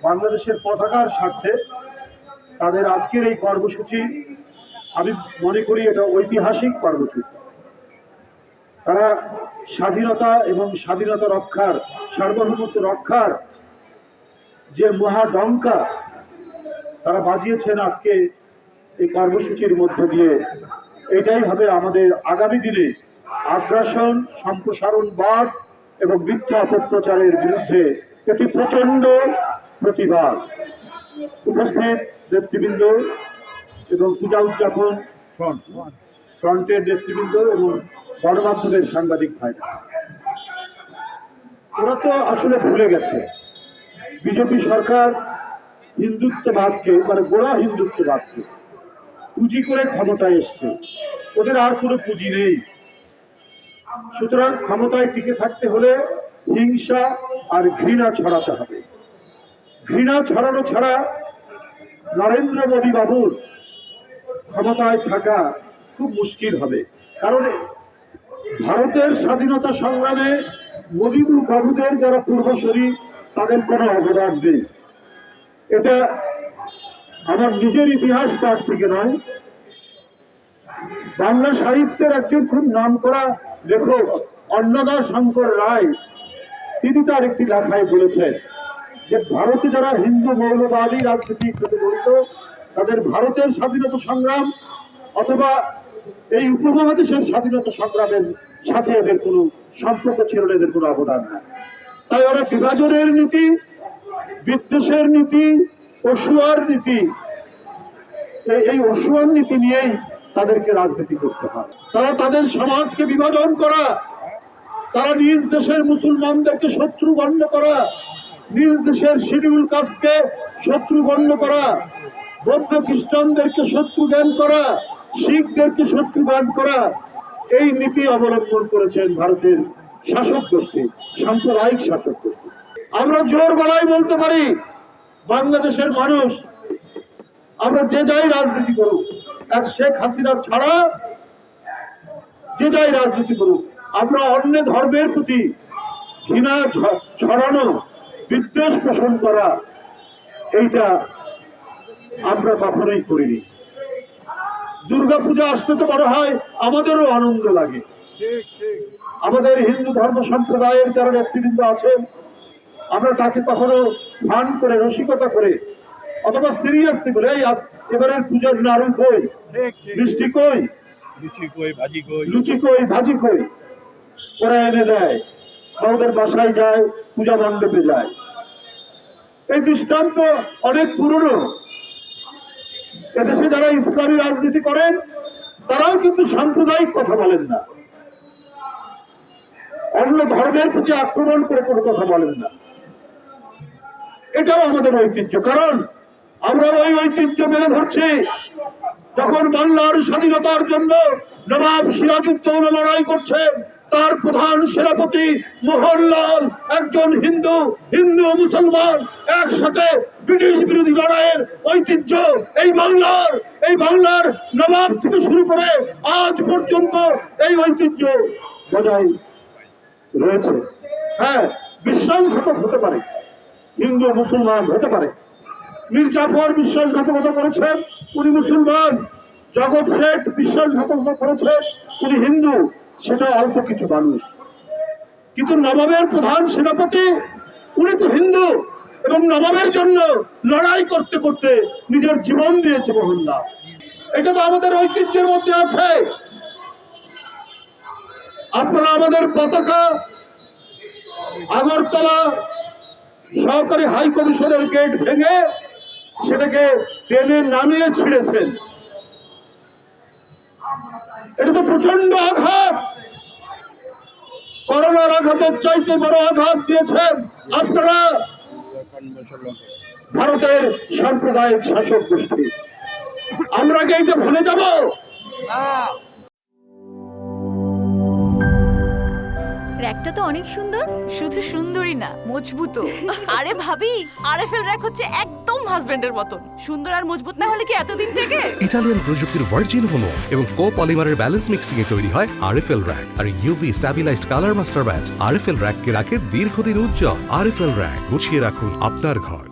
বাংলাদেশের পতাকার স্বার্থে তাদের আজকের এই কর্মসূচি আমি মনে করি এটা ঐতিহাসিক কর্মসূচি। তারা স্বাধীনতা এবং স্বাধীনতা রক্ষার, সার্বভৌমত্ব রক্ষার যে মহাডঙ্কা তারা বাজিয়েছেন আজকে এই কর্মসূচির মধ্য দিয়ে, এটাই হবে আমাদের আগামী দিনে আগ্রাসন, সম্প্রসারণবাদ এবং মিথ্যা অপপ্রচারের বিরুদ্ধে একটি প্রচণ্ড প্রতিবাদ। উপস্থিত নেতৃবৃন্দ এবং পূজা উদযাপন ফ্রন্টের নেতৃবৃন্দ এবং গণমাধ্যমের সাংবাদিক ভাইরা, ওরা তো আসলে ভুলে গেছে বিজেপি সরকার হিন্দুত্ববাদকে, মানে গোড়া হিন্দুত্ববাদকে পুঁজি করে ক্ষমতায় এসছে। ওদের আর কোনো পুঁজি নেই। সুতরাং ক্ষমতায় টিকে থাকতে হলে হিংসা আর ঘৃণা ছড়াতে হবে। ঘৃণা ছড়ানো ছাড়া নরেন্দ্র মোদী বাবুর ক্ষমতায় থাকা খুব মুশকিল হবে। কারণ ভারতের স্বাধীনতা সংগ্রামে মোদী বাবুদের যারা পূর্বসূরি তাদের কোনো অবদান নেই। এটা আমার নিজের ইতিহাস পাঠ থেকে নয়, বাংলা সাহিত্যের একজন খুব নামকরা লেখক অন্নদা শঙ্কর রায়, তিনি তার একটি লেখায় বলেছেন যে ভারতে যারা হিন্দু মৌলবাদী রাজনীতির সাথে জড়িত তাদের ভারতের স্বাধীনতা সংগ্রাম অথবা এই উপমহাদেশের স্বাধীনতা সংগ্রামের সাথে এদের কোনো সম্পর্ক ছিল না, এদের কোনো অবদান নেই। তাই ওরা বিভাজনের নীতি, বিদ্বেষের নীতি, অসুয়ার নীতি, এই অসুয়ার নীতি নিয়েই তাদেরকে রাজনীতি করতে হয়। তারা তাদের সমাজকে বিভাজন করা, তারা নিজ দেশের মুসলমানদেরকে শত্রু গণ্য করা, নিজ দেশের শিডিউল কাস্টকে শত্রু গণ্য করা, বৌদ্ধ খ্রিস্টানদেরকে শত্রু জ্ঞান করা, শিখদেরকে শত্রু জ্ঞান করা, এই নীতি অবলম্বন করেছেন ভারতের শাসক গোষ্ঠী, সাম্প্রদায়িক শাসক গোষ্ঠী। আমরা জোর গলায় বলতে পারি, বাংলাদেশের মানুষ আমরা যে যাই রাজনীতি করুক, এক শেখ হাসিনা ছাড়া যে যাই রাজনীতি করুক, আমরা অন্য ধর্মের প্রতি ঘৃণা ছড়ানো, বিদ্বেষ পোষণ করা, এইটা আমরা কখনোই করিনি। দুর্গাপূজা আসতে তো বড় হয়, আমাদেরও আনন্দ লাগে। আমাদের হিন্দু ধর্ম সম্প্রদায়ের যারা নেতৃবৃন্দ আছেন, আমরা তাকে কখনো ভান করে, রসিকতা করে অথবা সিরিয়াসলি বলে এই এবারের পূজার নাড়ু কই, মিষ্টি কই, লুচি কই, ভাজি কই, ওরা এনে দেয়, আমাদের বাসায় যায়, পূজা মণ্ডপে যায়। এই দৃষ্টান্ত অনেক পুরনো। এদেশে যারা ইসলামী রাজনীতি করেন তারাও কিন্তু সাম্প্রদায়িক কথা বলেন না, অন্য ধর্মের প্রতি আক্রমণ করে কোনো কথা বলেন না। এটাও আমাদের ঐতিহ্য, কারণ আমরা ওই ঐতিহ্য মেনে ধরছি। যখন বাংলার স্বাধীনতার জন্য নবাব সিরাজউদ্দৌলা লড়াই করছেন, তার প্রধান সেনাপতি মোহনলাল একজন হিন্দু, হিন্দু ও মুসলমান একসাথে ব্রিটিশ বিরোধী লড়াইয়ের ঐতিহ্য এই বাংলার নবাব থেকে শুরু করে আজ পর্যন্ত এই ঐতিহ্য বজায় রয়েছে। হ্যাঁ, বিশ্বাসঘাতক হতে পারে, হিন্দু মুসলমান হতে পারে। মীর জাফর বিশ্বাসঘাতকতা করেছেন, উনি মুসলমান। জগৎ শেঠ বিশ্বাসঘাতকতা করেছেন, উনি হিন্দু। সেটা অল্প কিছু মানুষ, কিন্তু নবাবের প্রধান সেনাপতি উনি তো হিন্দু, এবং নবাবের জন্য লড়াই করতে করতে নিজের জীবন দিয়েছে মোহনলাল। এটা তো আমাদের ঐতিহ্যের মধ্যে আছে। আপনারা আমাদের পতাকা আগরতলা সহকারী হাই কমিশনের গেট ভেঙে সেটাকে টেনে নামিয়ে ছিঁড়েছেন। এটা তো প্রচন্ড আঘাত, করোনার আঘাতের চাইতে বড় আঘাত দিয়েছেন আপনারা ভারতের সাম্প্রদায়িক শাসক গোষ্ঠী। আমরা কি এইটা ভুলে যাব? র্যাকটা তো অনেক সুন্দর। শুধু সুন্দরই না, মজবুত। আরে ভাবি, আরএফএল র্যাক হচ্ছে একদম হাজবেন্ডের মতন। সুন্দর আর মজবুত না হলে কি এতদিন থেকে? ইতালিয়ান প্রযুক্তির ভার্জিন হোমো এবং কো-পলিমারের ব্যালেন্স মিক্সিং এ তৈরি হয় আরএফএল র্যাক। আর UV stabilised colour master batch RFL র্যাককে রাখে দীর্ঘদিন উজ্জ্বল। আরএফএল র্যাক, গুছিয়ে রাখুন আপনার ঘর।